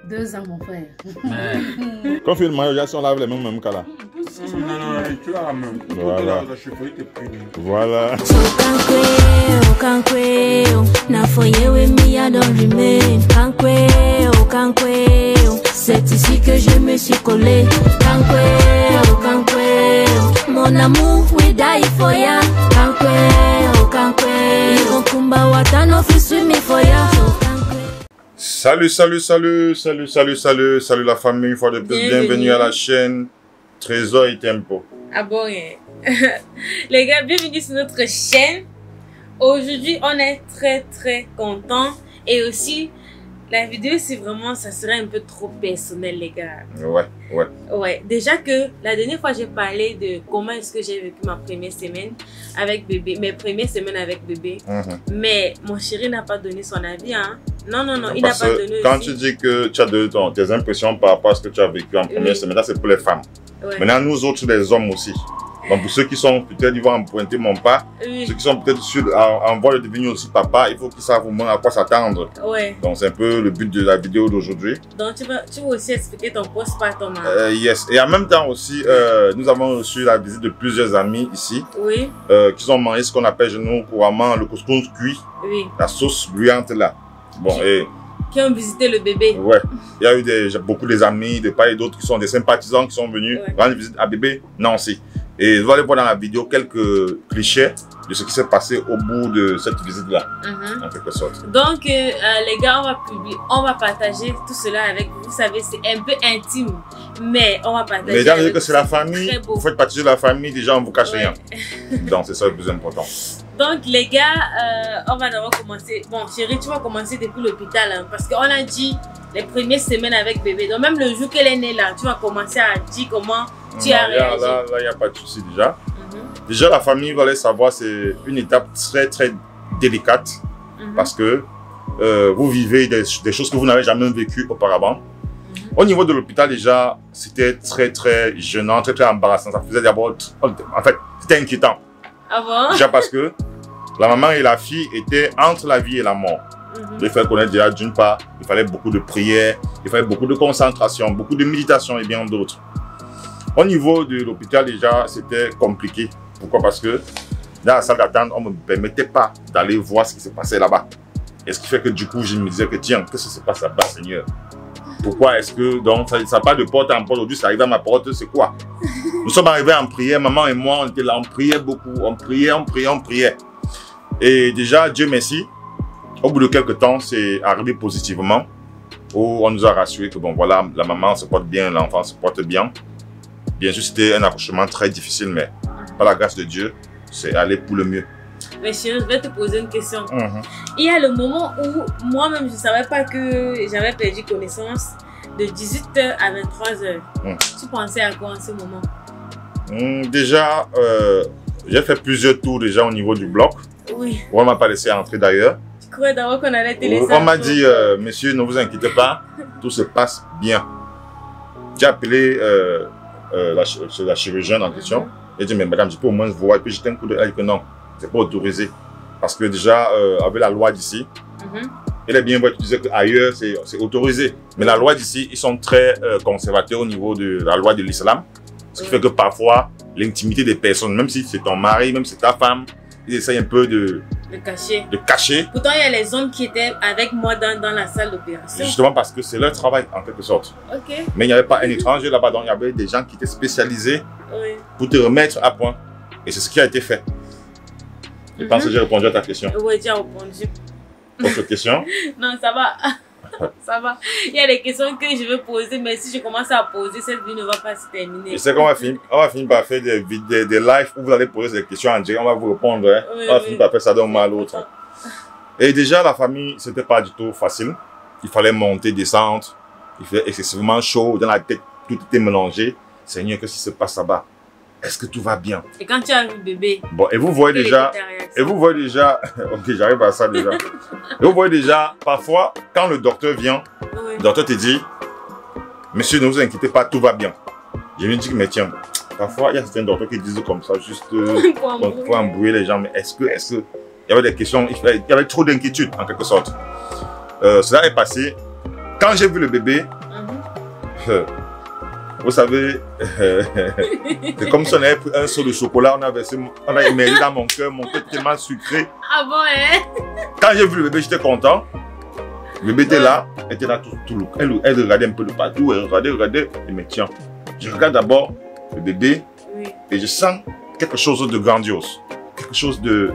2 ans, mon frère. Quand on fait le mariage, on lave les mêmes cas là. Non, tu l'as la même. Voilà. Voilà. C'est ici que je me suis collé. Mon amour, we die for ya. Salut la famille, une fois de plus, bienvenue à la chaîne Trésor et Tempo. Ah bon, les gars, bienvenue sur notre chaîne. Aujourd'hui, on est très content. Et aussi, la vidéo, c'est vraiment, ça serait un peu trop personnel, les gars. Ouais, déjà que la dernière fois, j'ai parlé de comment est-ce que j'ai vécu ma première semaine avec bébé, mes premières semaines avec bébé. Mais mon chéri n'a pas donné son avis, hein. Non, il n'a pas donné. Quand tu dis que tu as donné tes impressions par rapport à ce que tu as vécu en première semaine, là, c'est pour les femmes. Maintenant, nous autres, les hommes aussi. Donc, pour ceux qui sont peut-être, ils vont emprunter mon pas. Ceux qui sont peut-être en voie de devenir aussi papa, il faut qu'ils savent au moins à quoi s'attendre. Donc, c'est un peu le but de la vidéo d'aujourd'hui. Donc, tu vas aussi expliquer ton postpartum. Yes. Et en même temps aussi, nous avons reçu la visite de plusieurs amis ici. Qui ont mangé ce qu'on appelle chez nous couramment le couscous cuit. La sauce bruyante là. Bon, qui ont visité le bébé. Il y a eu beaucoup des amis, de part et d'autre qui sont des sympathisants qui sont venus rendre visite à bébé Nancy. Et vous allez voir dans la vidéo quelques clichés de ce qui s'est passé au bout de cette visite-là, en quelque sorte. Donc, les gars, on va partager tout cela avec vous. Vous savez, c'est un peu intime, mais on va partager. Mais déjà, que c'est la famille, vous faites partie de la famille, déjà, on ne vous cache rien. Donc, c'est ça le plus important. Donc, les gars, on va d'abord commencer. Bon, chérie, tu vas commencer depuis l'hôpital, hein, parce qu'on a dit les premières semaines avec bébé. Donc, même le jour qu'elle est née là, tu vas commencer à dire comment tu as réagi. Là, il n'y a pas de souci déjà. Déjà, la famille, vous allez savoir, c'est une étape très délicate parce que vous vivez des choses que vous n'avez jamais vécues auparavant. Au niveau de l'hôpital, déjà, c'était très gênant, très embarrassant. Ça faisait d'abord, en fait, c'était inquiétant. Ah bon? Déjà parce que la maman et la fille étaient entre la vie et la mort. Il fallait connaître déjà, d'une part, il fallait beaucoup de prières, il fallait beaucoup de concentration, beaucoup de méditation et bien d'autres. Au niveau de l'hôpital, déjà, c'était compliqué. Pourquoi? Parce que dans la salle d'attente, on ne me permettait pas d'aller voir ce qui se passait là-bas. Et ce qui fait que du coup, je me disais que tiens, qu'est-ce qui se passe là-bas, Seigneur? Pourquoi est-ce que, donc, ça n'a pas de porte en porte aujourd'hui, ça arrive à ma porte, c'est quoi? Nous sommes arrivés en prière, maman et moi, on était là, on priait beaucoup, on priait. Et déjà, Dieu merci, au bout de quelques temps, c'est arrivé positivement, où on nous a rassuré que bon, voilà, la maman se porte bien, l'enfant se porte bien. Bien sûr, c'était un accouchement très difficile, mais par la grâce de Dieu, c'est allé pour le mieux. Mais chérie, je vais te poser une question. Il y a le moment où moi-même, je ne savais pas que j'avais perdu connaissance de 18h à 23h. Tu pensais à quoi en ce moment? Déjà, j'ai fait plusieurs tours déjà au niveau du bloc. On ne m'a pas laissé entrer d'ailleurs. Tu croyais d'abord qu'on allait te laisser? On m'a dit, monsieur, ne vous inquiétez pas, tout se passe bien. J'ai appelé la chirurgienne en question. J'ai dit, mais madame, je peux au moins voir. Et puis j'étais un coup de elle que non, c'est pas autorisé. Parce que déjà, avec la loi d'ici, il est bien vrai que tu disais qu'ailleurs, c'est autorisé. Mais la loi d'ici, ils sont très conservateurs au niveau de la loi de l'islam. Ce qui fait que parfois, l'intimité des personnes, même si c'est ton mari, même si c'est ta femme, ils essayent un peu de cacher. Pourtant, il y a les hommes qui étaient avec moi dans la salle d'opération. Justement parce que c'est leur travail, en quelque sorte. Mais il n'y avait pas un étranger là-bas, donc il y avait des gens qui étaient spécialisés pour te remettre à point. Et c'est ce qui a été fait. Je pense que j'ai répondu à ta question. Oui, tu as répondu. Autre question? Non, ça va. Ça va. Il y a des questions que je veux poser, mais si je commence à poser, cette vidéo ne va pas se terminer. Je sais qu'on va finir par faire des lives où vous allez poser des questions en direct, on va vous répondre. On va finir par faire ça d'un mois à l'autre. Et déjà, la famille, c'était pas du tout facile. Il fallait monter, descendre. Il faisait excessivement chaud. Dans la tête, tout était mélangé. Seigneur, qu'est-ce qui se passe là-bas? Est-ce que tout va bien? Et quand tu as vu bébé? Bon, et vous voyez déjà, ok, j'arrive à ça déjà. Et vous voyez déjà, parfois, quand le docteur vient, le docteur te dit, monsieur, ne vous inquiétez pas, tout va bien. Je me dis, mais tiens, parfois, il y a certains docteurs qui disent comme ça, juste pour embrouiller les gens. Mais est-ce que, il y avait des questions, il y avait trop d'inquiétude, en quelque sorte. Cela est passé. Quand j'ai vu le bébé, vous savez, c'est comme si on avait pris un seau de chocolat, on a émergé dans mon cœur tellement sucré. Ah bon, hein? Quand j'ai vu le bébé, j'étais content. Le bébé était là tout le elle regardait un peu de partout, elle regardait, et me tiens. Je regarde d'abord le bébé et je sens quelque chose de grandiose, quelque chose de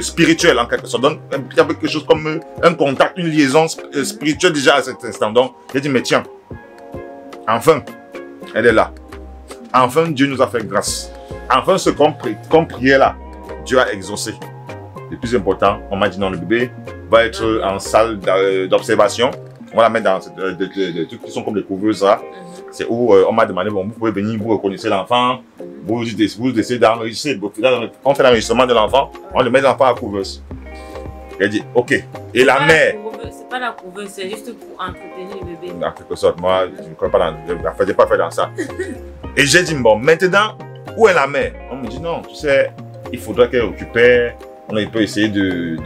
spirituel en quelque sorte. Donc, il y avait quelque chose comme un contact, une liaison spirituelle déjà à cet instant. Donc, j'ai dit, mais tiens, enfin, elle est là. Enfin, Dieu nous a fait grâce. Enfin, ce qu'on priait là, Dieu a exaucé. Le plus important, on m'a dit non, le bébé va être en salle d'observation. On va la mettre dans des trucs qui sont comme des couveuses là. C'est où on m'a demandé, bon, vous pouvez venir, vous reconnaissez l'enfant, vous essayez d'enregistrer. On fait l'enregistrement de l'enfant, on le met l'enfant à couveuse. Elle dit, ok. Et la mère. C'est pas la couveuse, c'est juste pour entretenir le bébé. En quelque sorte, moi, je ne crois pas j'ai pas fait dans ça. Et j'ai dit, bon, maintenant, où est la mère? On me dit, non, tu sais, il faudrait qu'elle récupère. On peut essayer de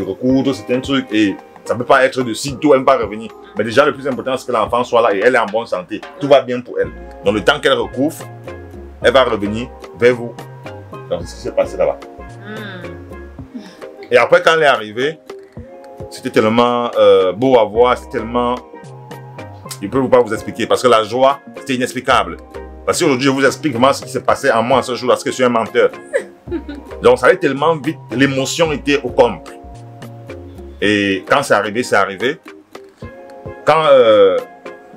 recoudre certains trucs et ça ne peut pas être de sitôt, elle ne va pas revenir. Mais déjà, le plus important, c'est que l'enfant soit là et elle est en bonne santé. Tout va bien pour elle. Donc, le temps qu'elle recouvre, elle va revenir vers vous. Donc, c'est ce qui s'est passé là-bas. Et après, quand elle est arrivée, c'était tellement beau à voir, c'était tellement... Je ne peux pas vous expliquer parce que la joie, c'était inexplicable. Parce qu'aujourd'hui, je vous explique vraiment ce qui s'est passé en moi ce jour-là, parce que je suis un menteur. Donc, ça allait tellement vite, l'émotion était au comble. Et quand c'est arrivé, c'est arrivé. Quand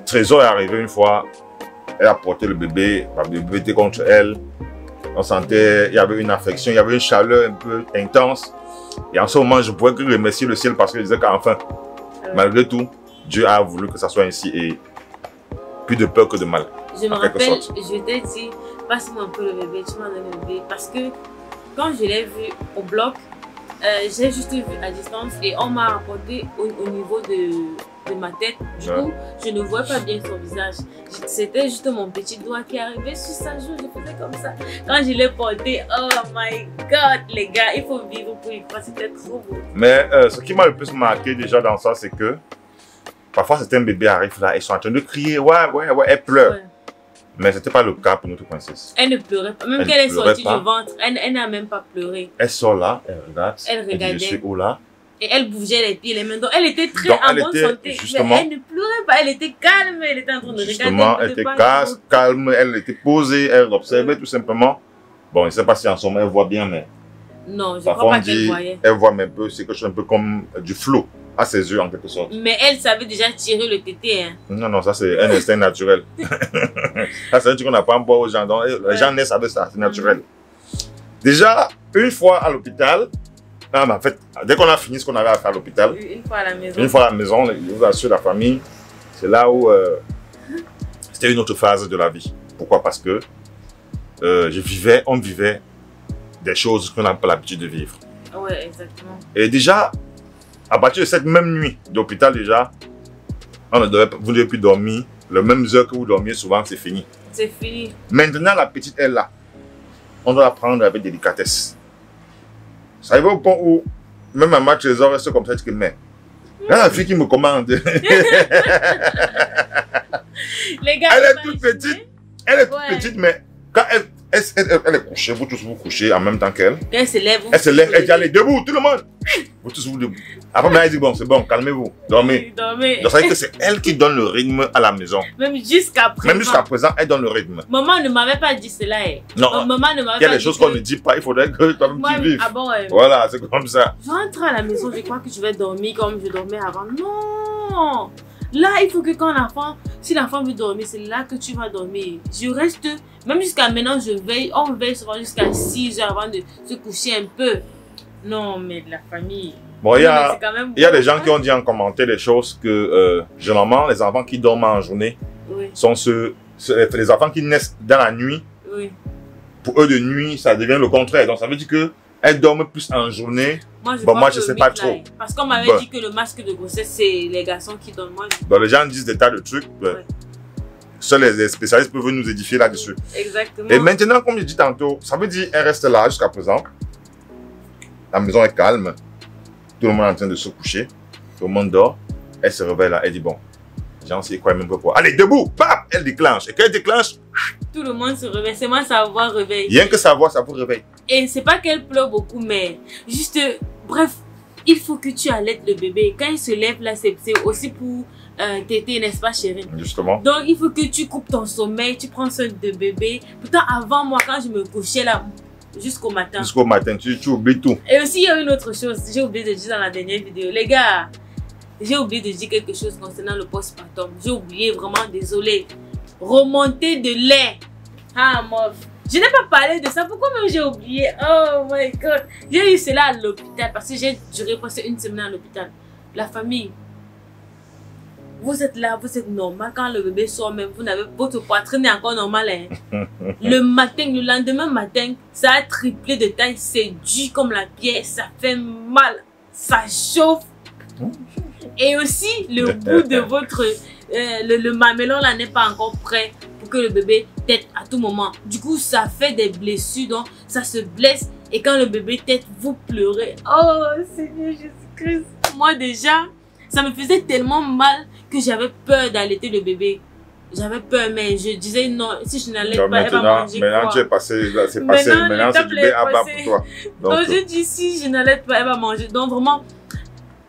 Trésor est arrivé une fois, elle a porté le bébé était contre elle. On sentait, il y avait une affection, il y avait une chaleur un peu intense. Et en ce moment, je pouvais que remercier le ciel parce que je disais qu'enfin, malgré tout, Dieu a voulu que ça soit ainsi et plus de peur que de mal. Je me rappelle, je t'ai dit, passe-moi un peu le bébé, tu m'as donné le bébé. Parce que quand je l'ai vu au bloc, j'ai juste vu à distance et on m'a rapporté au niveau de ma tête. Du coup, je ne voyais pas bien son visage. C'était juste mon petit doigt qui arrivait sur sa joue. Je faisais comme ça. Quand je l'ai porté, oh my God, les gars, il faut vivre pour y croire. C'était trop beau. Mais ce qui m'a le plus marqué déjà dans ça, c'est que parfois certains bébés arrivent là, ils sont en train de crier, ouais, elle pleure. Ouais. Mais ce n'était pas le cas pour notre princesse. Elle ne pleurait pas. Même qu'elle est sortie du ventre, elle n'a même pas pleuré. Elle sort là, elle regarde. Elle regardait. Elle dit, je suis où là? Et elle bougeait les pieds, les mains. Donc elle était très en bonne santé. Justement, mais elle ne pleurait pas, elle était calme, elle était en train de regarder. Justement, elle était calme, elle était posée, elle observait tout simplement. Bon, je ne sais pas si en ce moment elle voit bien, mais... Non, je ne crois pas qu'elle voyait. Elle voit un peu, c'est quelque chose un peu comme du flou à ses yeux en quelque sorte. Mais elle savait déjà tirer le tété. Hein. Non, ça c'est un instinct naturel. Ça c'est un truc qu'on n'apprend pas aux gens. Donc, les gens naissent avec ça, c'est naturel. Déjà, une fois à l'hôpital, en fait, dès qu'on a fini ce qu'on avait à faire à l'hôpital, une fois à la maison, je vous assure, la famille, c'est là où c'était une autre phase de la vie. Pourquoi? Parce que on vivait des choses qu'on n'a pas l'habitude de vivre. Oui, exactement. Et déjà, à partir de cette même nuit d'hôpital, déjà, vous ne devez plus dormir. Les mêmes heures que vous dormiez, souvent, c'est fini. C'est fini. Maintenant, la petite est là. On doit la prendre avec délicatesse. Ça arrive au point où, même maman Trésor reste comme ça, tu dis, mais là, la fille qui me commande. Les gars, elle est toute petite. Elle est toute petite, mais quand elle est couchée, vous tous vous couchez en même temps qu'elle. Elle se lève. Elle dit, allez, debout, tout le monde. Vous tous vous debout. Après, elle dit, bon, c'est bon, calmez-vous, dormez. Dormez. Donc, ça veut dire que c'est elle qui donne le rythme à la maison. Même jusqu'à présent. Même jusqu'à présent, elle donne le rythme. Maman ne m'avait pas dit cela. Non, maman ne m'avait pas dit. Il y a des choses qu'on ne dit pas, il faudrait que toi-même tu vives. Ah bon, ouais. Voilà, c'est comme ça. Je rentre à la maison, je crois que je vais dormir comme je dormais avant. Non! Là, il faut que si l'enfant veut dormir, c'est là que tu vas dormir. Je reste, même jusqu'à maintenant, je veille. On veille souvent jusqu'à 6 heures avant de se coucher un peu. Non, mais de la famille. Bon, il y a des gens qui ont dit en commentaire des choses que, généralement, les enfants qui dorment en journée sont les enfants qui naissent dans la nuit. Oui. Pour eux, de nuit, ça devient le contraire. Donc, ça veut dire qu'elles dorment plus en journée. Moi, je ne sais pas trop. Parce qu'on m'avait dit que le masque de grossesse, c'est les garçons qui donnent. Donc, les gens disent des tas de trucs. Seuls les spécialistes peuvent nous édifier là-dessus. Exactement. Et maintenant, comme je dis tantôt, ça veut dire qu'elle reste là jusqu'à présent. La maison est calme. Tout le monde est en train de se coucher. Tout le monde dort. Elle se réveille là, elle dit bon, j'en sais quoi même pas quoi. Allez, debout, bam, elle déclenche. Et quand elle déclenche, tout le monde se réveille, c'est moi sa voix réveille. Rien que sa voix, ça vous réveille. Et c'est pas qu'elle pleure beaucoup, mais juste, bref, il faut que tu allaites le bébé. Quand il se lève là, c'est aussi pour téter, n'est-ce pas chérie? Justement. Donc il faut que tu coupes ton sommeil, tu prends soin de bébé. Pourtant avant moi, quand je me couchais là, jusqu'au matin. Jusqu'au matin, tu oublies tout. Et aussi il y a une autre chose, j'ai oublié de dire dans la dernière vidéo. Les gars, j'ai oublié de dire quelque chose concernant le postpartum. J'ai oublié, vraiment, désolé. Remontée de lait. Ah, meuf. Je n'ai pas parlé de ça. Pourquoi même j'ai oublié? Oh my god. J'ai eu cela à l'hôpital parce que j'ai duré presque une semaine à l'hôpital. La famille. Vous êtes là, vous êtes normal. Quand le bébé sort même, vous n'avez, votre poitrine est encore normale. Hein. Le matin, le lendemain matin, ça a triplé de taille. C'est dur comme la pierre. Ça fait mal. Ça chauffe. Et aussi, le bout de votre... le mamelon là n'est pas encore prêt pour que le bébé tète à tout moment. Du coup, ça fait des blessures, donc ça se blesse. Et quand le bébé tète, vous pleurez. Oh, Seigneur Jésus-Christ. Moi déjà, ça me faisait tellement mal que j'avais peur d'allaiter le bébé. J'avais peur, mais je disais non, si je n'allais pas, elle va manger quoi. Maintenant, tu es passé, c'est passé. Maintenant, c'est du B.A.-ba pour toi. Donc, je dis si je n'allais pas, elle va manger. Donc, vraiment...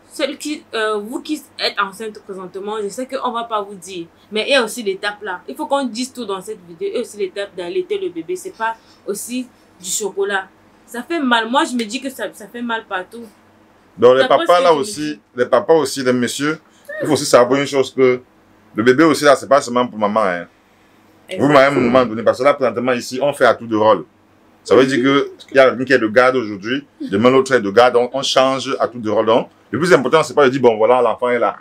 Celle qui, vous qui êtes enceinte présentement, je sais qu'on ne va pas vous dire. Mais il y a aussi l'étape là. Il faut qu'on dise tout dans cette vidéo. Il y a aussi l'étape d'allaiter le bébé. Ce n'est pas aussi du chocolat. Ça fait mal. Moi, je me dis que ça fait mal partout. Donc, les papas là aussi, les messieurs, il faut aussi savoir une chose que le bébé aussi là, ce n'est pas seulement pour maman. Hein. Vous m'avez un moment donné, parce que là, présentement ici, on fait à tout de rôle. Ça veut dire qu'il y a quelqu'un qui est de garde aujourd'hui, demain l'autre est de garde, donc on change à tout de rôle. Donc, le plus important, c'est pas de dire, bon voilà, l'enfant est là.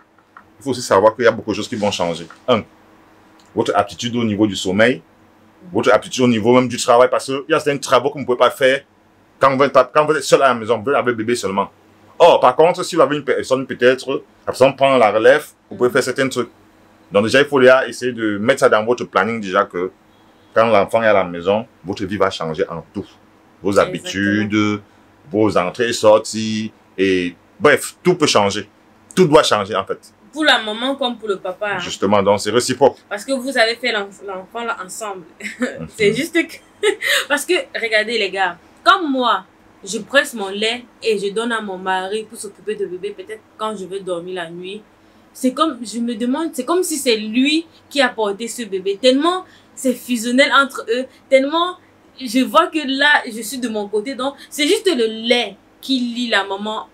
Il faut aussi savoir qu'il y a beaucoup de choses qui vont changer. Un, votre aptitude au niveau du sommeil, votre aptitude au niveau même du travail, parce qu'il y a certains travaux que vous ne pouvez pas faire quand vous êtes seul à la maison, vous êtes avec le bébé seulement. Or, par contre, si vous avez une personne, peut-être, la personne prend la relève, vous pouvez faire certains trucs. Donc déjà, il faut essayer de mettre ça dans votre planning déjà que quand l'enfant est à la maison, votre vie va changer en tout. Vos habitudes, vos entrées et sorties, et bref, tout peut changer. Tout doit changer en fait. Pour la maman comme pour le papa. Hein. Justement, donc c'est réciproque. Parce que vous avez fait l'enfant là ensemble. C'est juste que... Parce que, regardez les gars, comme moi, je presse mon lait et je donne à mon mari pour s'occuper de bébé, peut-être quand je veux dormir la nuit. C'est comme, je me demande, c'est comme si c'est lui qui a porté ce bébé. Tellement c'est fusionnel entre eux, tellement je vois que là, je suis de mon côté. Donc, c'est juste le lait qui lie la maman,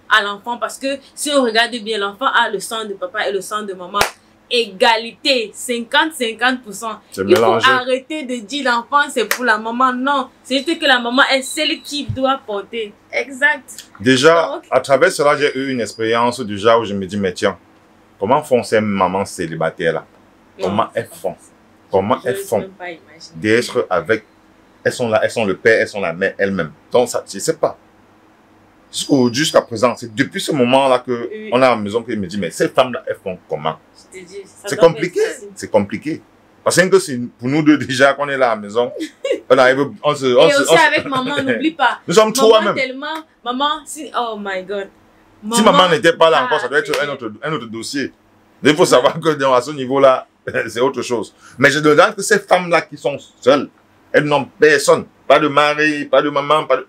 à l'enfant. Parce que si on regarde bien, l'enfant a le sang de papa et le sang de maman. Égalité, 50-50%. Il faut arrêter de dire l'enfant c'est pour la maman. Non, c'est juste que la maman est celle qui doit porter. Exact. Déjà, donc, à travers cela, j'ai eu une expérience du genre où je me dis, mais tiens, comment font ces mamans célibataires là? Comment elles font? Comment elles font d'être avec... Elles sont là, elles sont le père, elles sont la mère elles-mêmes. Donc, ça, je ne sais pas. Jusqu'à présent, c'est depuis ce moment-là qu'on a à la maison que je me dis, mais ces femmes-là, elles font comment? C'est compliqué. C'est compliqué. Parce que pour nous deux déjà, qu'on est là à la maison, on arrive, on se... Et aussi avec maman, n'oublie pas. Nous sommes trois même. Maman, si... Oh my God. Si maman n'était pas là encore, ça doit être un autre dossier. Il faut savoir que à ce niveau-là, c'est autre chose. Mais je demande que ces femmes-là qui sont seules, elles n'ont personne. Pas de mari, pas de maman, pas de...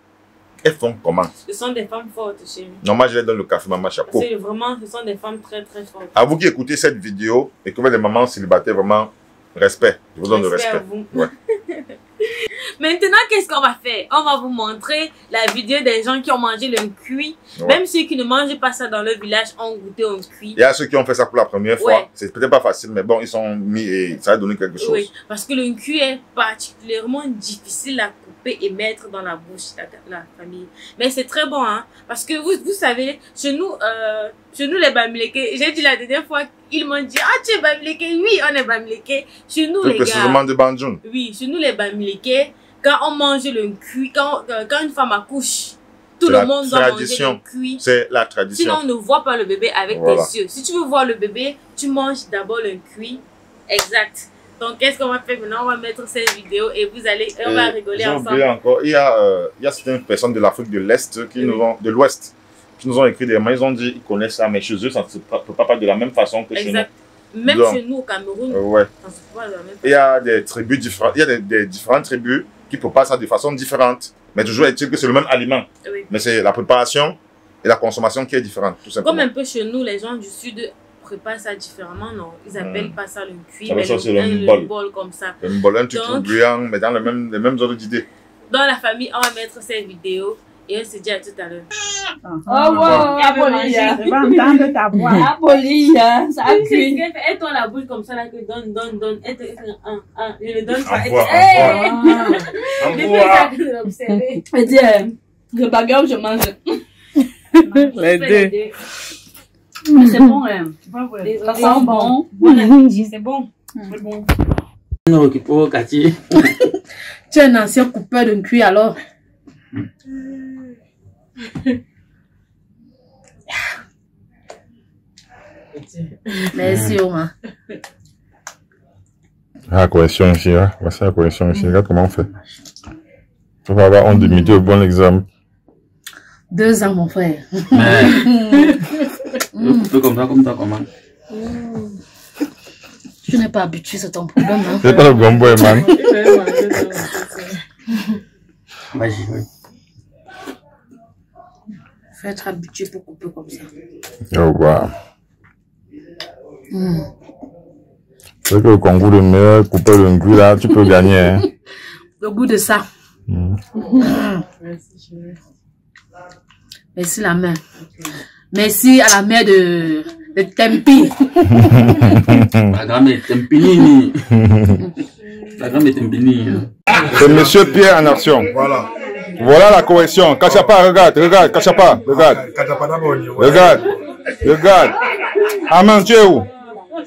Elles font comment? Ce sont des femmes fortes, chérie. Non, moi je les donne le café, maman, chapeau. Vraiment, ce sont des femmes très très fortes. À vous qui écoutez cette vidéo et que vous êtes des mamans célibataires, vraiment, respect. Je vous donne le respect. À vous. Ouais. Maintenant, qu'est-ce qu'on va faire? On va vous montrer la vidéo des gens qui ont mangé le cuit. Ouais. Même ceux qui ne mangent pas ça dans leur village ont goûté un cuit. Il y a ceux qui ont fait ça pour la première fois. Ouais. C'est peut-être pas facile, mais bon, ils sont mis et ça a donné quelque chose. Oui, parce que le cuit est particulièrement difficile à couper et mettre dans la bouche de la famille. Mais c'est très bon, hein. Parce que vous savez, chez nous les Bamileke, j'ai dit la dernière fois, ils m'ont dit, ah, tu es Bamileke? Oui, on est Bamileke. Chez nous, les gars. Précisément de Banjoun. Oui, chez nous, les Bamileke, quand on mange le cuit, quand une femme accouche, tout le monde doit manger le cuit. C'est la tradition. Sinon, on ne voit pas le bébé avec tes yeux. Si tu veux voir le bébé, tu manges d'abord le cuit. Exact. Donc, qu'est-ce qu'on va faire maintenant? On va mettre cette vidéo et vous allez, on va rigoler ensemble. Encore, il y a certaines personnes de l'Afrique de l'Est qui nous ont, de l'Ouest, qui nous ont écrit des mails, ils ont dit qu'ils connaissent ça, mais chez eux, ça ne se peut pas de la même façon que chez nous. Même Donc, chez nous au Cameroun, ouais. ça se fait pas de la même façon. Il y a des tribus différentes, il y a des différentes tribus qui préparent ça de façon différente. Mais toujours est-il que c'est le même aliment. Oui. Mais c'est la préparation et la consommation qui est différente, tout simplement. Comme un peu chez nous, les gens du sud préparent ça différemment, non? Ils appellent pas ça le cuit, Ça mais ça, c'est le bol comme ça. Le bol, un truc Donc, bouillant, mais dans les mêmes ordres d'idées. Dans la famille, on va mettre ces vidéos et on se dit à tout à l'heure. Oh wow, Apolia. Je vais entendre ta voix. Apolia, ça a cuit. Et toi la bouche comme ça là que donne. Et je le donne pas. Hey! Elle dit, le bagarre je mange. Les deux. C'est bon, hein. Ça sent bon. Bon appétit, c'est bon. C'est bon. Tu es un ancien coupeur de cuir alors. Merci, Oma. La correction ici, hein. Voici la correction ici. Regarde comment on fait. Tu vas avoir honte d'imiter au bon exemple. 2 ans, mon frère. Fais comme ça, comment? Tu n'es pas habitué, c'est ton problème. Hein? C'est pas le gombo, man. Vas-y, oui. Faut être habitué pour couper comme ça. Oh, wow. C'est que le concours de meilleur coupeur de cuir, là, tu peux gagner. Hein. Le goût de ça. Merci la mère. Merci à la mère de Tempi. La grand-mère est Tempini. La grand-mère est Tempini. C'est Monsieur Pierre en action. Voilà. Voilà la correction. Kachapa, regarde, Kachapa, regarde. Regarde. Aman, tu es où?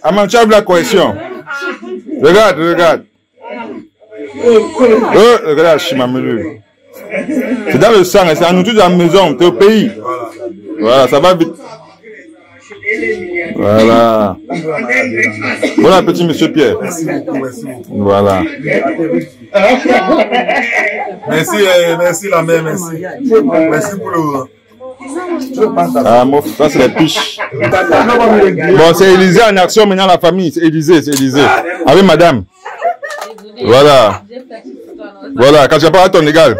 Aman, tu as vu la correction? Regarde. Regarde, Chimamelu. C'est dans le sang, c'est en nourriture de la maison, t'es au pays. Voilà, ça va vite. Voilà. Bon appétit, Monsieur Pierre. Merci beaucoup. Voilà. Merci la mère, merci. Merci pour le... Ah, mon ça c'est les piches. Bon, c'est Élysée en action maintenant, la famille. C'est Élysée. Ah oui, madame. Voilà. Quand tu n'as pas à ton égal.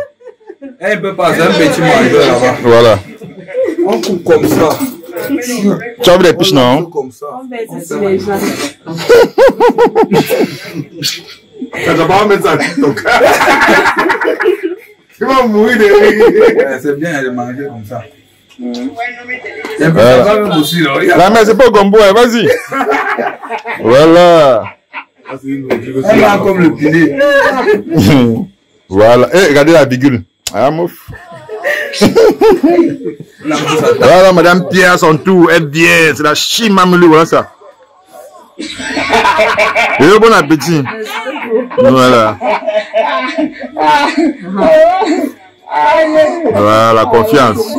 Elle peut pas, c'est un petit mangeau là-bas. Voilà. On coupe comme ça. Tu as vu les piches, non? Comme ça. Ça doit pas mettre ça à TikTok. Tu vas mourir de rire. C'est bien de manger comme ça. Voilà. La mère, c'est pas au gombo, hein, vas-y. Voilà. Elle a comme le filet. Voilà. Et regardez la virgule. Ah, mouf. Voilà, madame Pierre, son tour. Elle vient. C'est la Chimamelu, voilà ça. Et bon appétit. Voilà. Voilà, la confiance.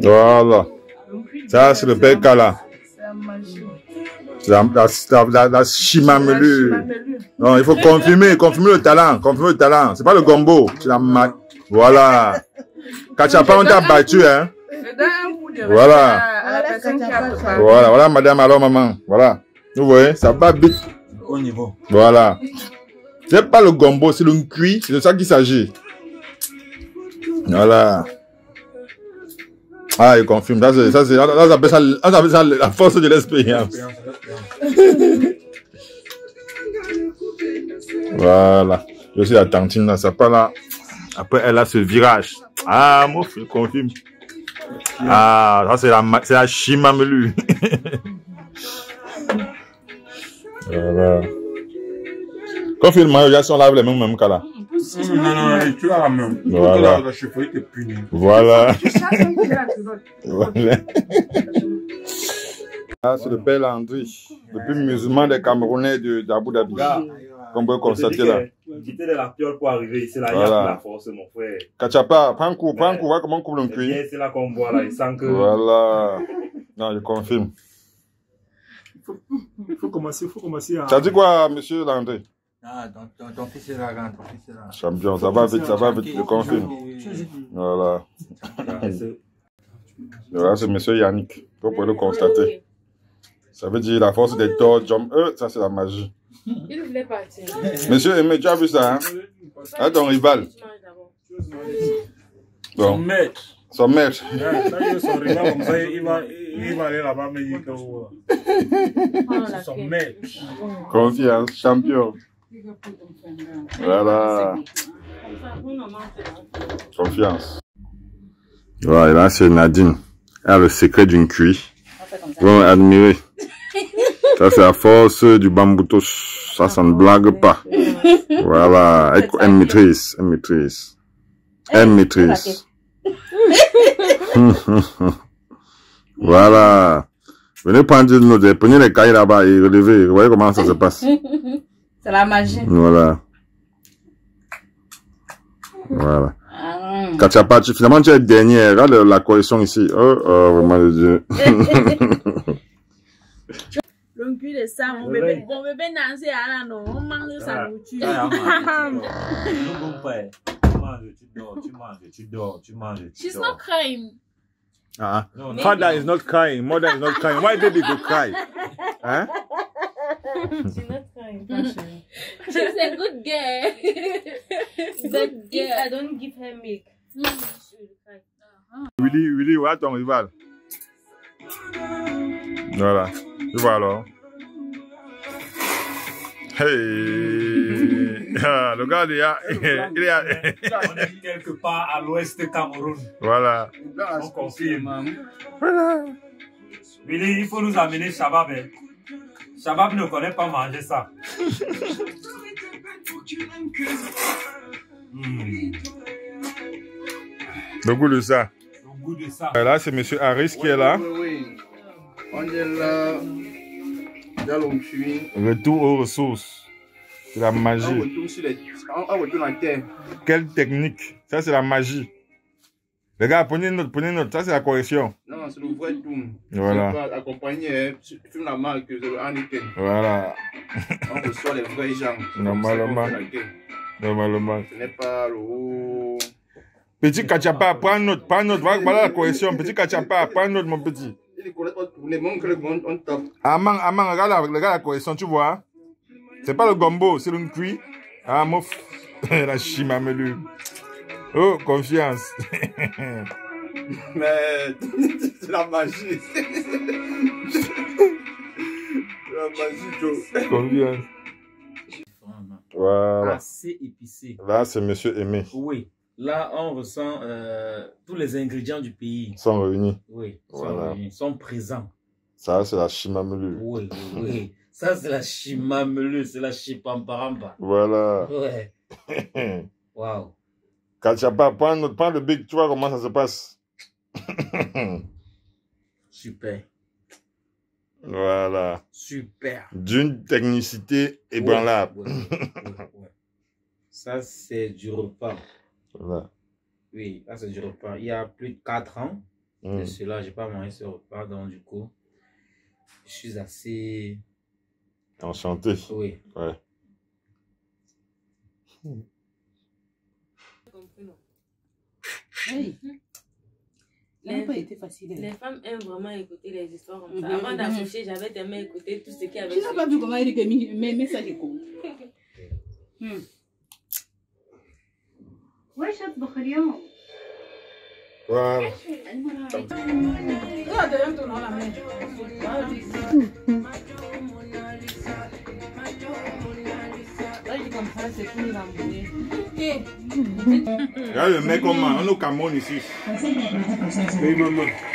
Voilà. Ça, c'est le bel cas là. La Chimamelu. Non, il faut confirmer le talent. C'est pas le gombo. C'est la mat. Voilà. Kachapa, on t'a battu, hein. Voilà. Voilà, madame, alors maman. Voilà. Vous voyez, ça va vite. Au niveau. Voilà. C'est pas le gombo, c'est le cuit. C'est de ça qu'il s'agit. Voilà. Ah, il confirme. On appelle ça la force de l'expérience. Voilà. Je suis la tantine là, ça part là. Après, elle a ce virage. Ah, mon frère, confirme. Ah, ça c'est la Chimamelu. Voilà. Confirme, ils sont là avec les mêmes cas là. Non, tu as la même. Voilà. La cheveux était puni. Voilà. Voilà. Ah, c'est le père Landry, le plus musulman des Camerounais d'Abu Dhabi. Comme vous pouvez constater là. quitter de la piole pour arriver ici, là, il y Voilà. a la force, mon frère. Kachapa, prends un coup, vois comment on coupe le C'est bien, cuir. c'est là qu'on voit, là, il sent que... Voilà. Non, je confirme. Il faut commencer à... Ça dit quoi, monsieur Landry? Ah, ton fils est là, ton fils est là. Champion, ça va vite, je confirme. Voilà. Voilà, c'est monsieur Yannick. Vous pouvez le constater. Ça veut dire la force des torts, jump. Ça, c'est la magie. Il voulait partir. Monsieur Aimé, tu as vu ça, hein? Ah, ton rival. Bon. Son maître. Son maître. Son rival, comme ça, il va aller là-bas, mais il est son maître. Confiance, champion. Voilà. Confiance. Voilà, là, c'est Nadine. Elle a le secret d'une cuisse. Vous admirez. Ça, c'est la force du bamboutos. Ça, ça ne blague pas. Voilà. Elle maîtrise. Elle maîtrise. Elle maîtrise. Voilà. Venez prendre une note. Prenez les cahiers là-bas et relevez. Vous voyez comment ça se passe. C'est la magie. Voilà. Voilà. Kachapa, finalement, tu es dernier. Regarde la correction ici. Oh, vraiment, le Dieu. Le cul de ça, mon bébé Nancy, non, on mange sa nourriture. Tu manges. She's not crying. Father is not crying. Mother is not crying. Why baby go cry? Hein? She's not crying. She's a good girl. But if I don't give her milk, she will cry. Willy, voilà ton rival. Voilà. Tu vois alors. Hey! Ah, le gars, il est à... On est quelque part à l'ouest de Cameroun. Voilà. On confirme. Voilà. Willy, il faut nous amener Shabab. Hein. Shabab ne connaît pas manger ça. Le goût de ça. Le goût de ça. Là, c'est monsieur Harris qui est là. Oui. On est là. Dans l'omchuin. Retour aux ressources. C'est la On magie. retourne sur les... On retourne la terre. Quelle technique. Ça, c'est la magie. Les gars, prenez une note. Ça, c'est la correction. Non, c'est le vrai tour. Voilà. C'est pas accompagné, filme la marque, c'est le Hanneken. Voilà. On reçoit les vrais gens. Normalement. Normalement. Ce n'est pas le haut. Petit Kachapa, prends note. Voilà la correction. Petit Kachapa, prends note, mon petit. Il ne connaît pas tourner, même que le monde, on tape. Amang, regarde la correction, tu vois. C'est pas le gombo, c'est le cuit. Ah, mouf. La chimamelu. Oh, confiance. Mais c'est la magie. La magie, Joe. Confiance. Voilà. Assez épicé. Là, c'est monsieur Aimé. Oui. Là, on ressent tous les ingrédients du pays. Sont réunis. Oui. Voilà. Sont présents. Ça, c'est la chimamelu. Oui. Ça, c'est la chimamelu. C'est la chipamparamba. Voilà. Ouais. Waouh. Kachapa, prends le big, tu vois comment ça se passe. Super. Voilà. Super. D'une technicité ébranlable. Ouais. Ça, c'est du repas. Voilà. Oui, ça, c'est du repas. Il y a plus de 4 ans de cela, je n'ai pas mangé ce repas. Donc, du coup, je suis assez... Enchanté. Oui. Ouais. Oui. Ça n'a pas été facile. Les femmes aiment vraiment écouter les histoires comme ça. Avant d'accoucher, j'avais tellement écouté tout ce qu'il y avait. Tu n'as pas vu comment il est mes messages échos. وش اطبخ اليوم؟ Voilà. Regarde le mec comment on est au Cameroun ici.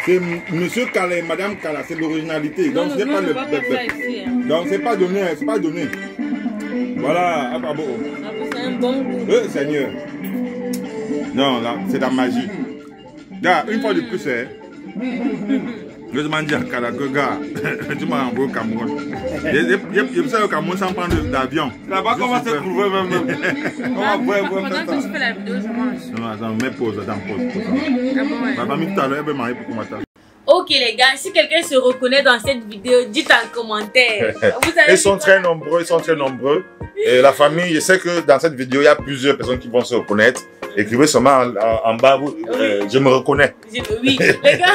C'est monsieur Kala et madame Kala, c'est l'originalité. Donc c'est pas le. Donc c'est pas donné, Voilà, ah, bravo. C'est un bon goût. Seigneur. Non, là, c'est la magie. Là, une fois de plus, hein. Je me dis à Kalakega, tu m'as envoyé au Cameroun. Je sais au Cameroun sans prendre d'avion. Là-bas, comment se trouver même? Pendant que je fais la vidéo, je mange. Non, attends, mets pause, attends, pause. Ah bon, ouais. Ma famille tout à l'heure, elle va marier pour matin. Ok les gars, si quelqu'un se reconnaît dans cette vidéo, dites en commentaire. Vous avez Ils sont très nombreux, ils sont très nombreux. Et la famille, je sais que dans cette vidéo, il y a plusieurs personnes qui vont se reconnaître. Écrivez seulement en bas, je me reconnais. Oui, les gars,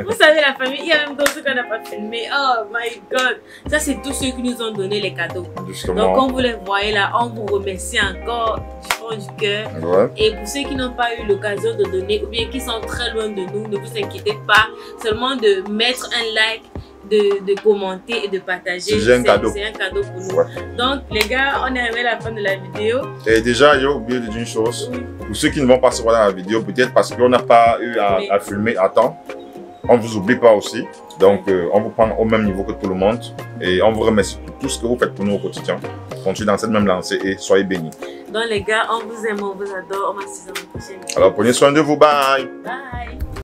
vous savez la famille, il y a même d'autres qu'on n'a pas filmé. Oh my god, ça c'est tous ceux qui nous ont donné les cadeaux. Justement. Donc comme vous les voyez là, on vous remercie encore du fond du cœur. Ouais. Et pour ceux qui n'ont pas eu l'occasion de donner ou bien qui sont très loin de nous, ne vous inquiétez pas, seulement de mettre un like, de commenter et de partager. C'est un cadeau. C'est un cadeau pour nous. Ouais. Donc les gars, on est arrivé à la fin de la vidéo. Et déjà, j'ai oublié de dire une chose. Oui. Pour ceux qui ne vont pas se voir dans la vidéo, peut-être parce qu'on n'a pas eu à filmer à temps, on ne vous oublie pas aussi. Donc, on vous prend au même niveau que tout le monde. Et on vous remercie pour tout ce que vous faites pour nous au quotidien. Continuez dans cette même lancée et soyez bénis. Donc les gars, on vous aime, on vous adore. On va se voir la prochaine. Alors, prenez soin de vous. Bye. Bye.